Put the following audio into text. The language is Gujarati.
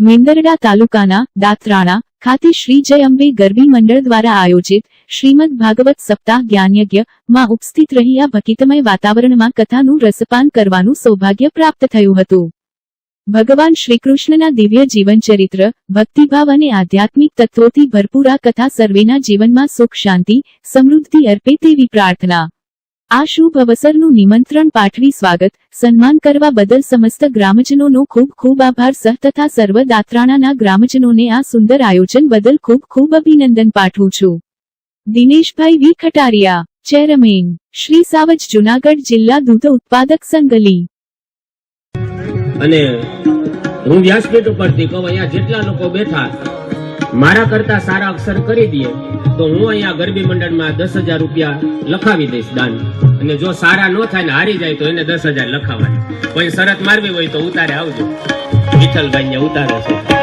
મેંદરડા તાલુકાના દાત્રાણા ખાતે શ્રી જય અંબે ગરબી મંડળ દ્વારા આયોજિત શ્રીમદ ભાગવત સપ્તાહ જ્ઞાનયજ્ઞ માં ઉપસ્થિત રહી આ ભક્તિમય વાતાવરણમાં કથાનું રસપાન કરવાનું સૌભાગ્ય પ્રાપ્ત થયું હતું. ભગવાન શ્રીકૃષ્ણના દિવ્ય જીવનચરિત્ર, ભક્તિભાવ અને આધ્યાત્મિક તત્વોથી ભરપૂર આ કથા સર્વેના જીવનમાં સુખ, શાંતિ, સમૃદ્ધિ અર્પે તેવી પ્રાર્થના. આ શુભ અવસરનું નિમંત્રણ પાઠવી સ્વાગત સન્માન કરવા બદલ સમસ્ત ગ્રામજનોનો ખૂબ ખૂબ આભાર સહ તથા સર્વ દાત્રાણાના ગ્રામજનોને આ સુંદર આયોજન બદલ ખૂબ ખૂબ અભિનંદન પાઠવું છું. દિનેશભાઈ વી ખટારિયા, ચેરમેન, શ્રી સાવજ, જુનાગઢ જિલ્લા દૂધ ઉત્પાદક સંઘલી. અને હું વ્યાસપીઠ ઉપરથી કહું, અહીંયા જેટલા લોકો બેઠા મારા કરતા સારા અક્ષર કરી દે તો હું અહીંયા ગરબી મંડળમાં 10,000 રૂપિયા લખાવી દઈશ દાન. અને જો સારા ન થાય ને હારી જાય તો એને 10,000 લખાવાના. કોઈ શરત મારવી હોય તો ઉતારે આવજો. વિઠ્ઠલભાઈ ઉતારે છે.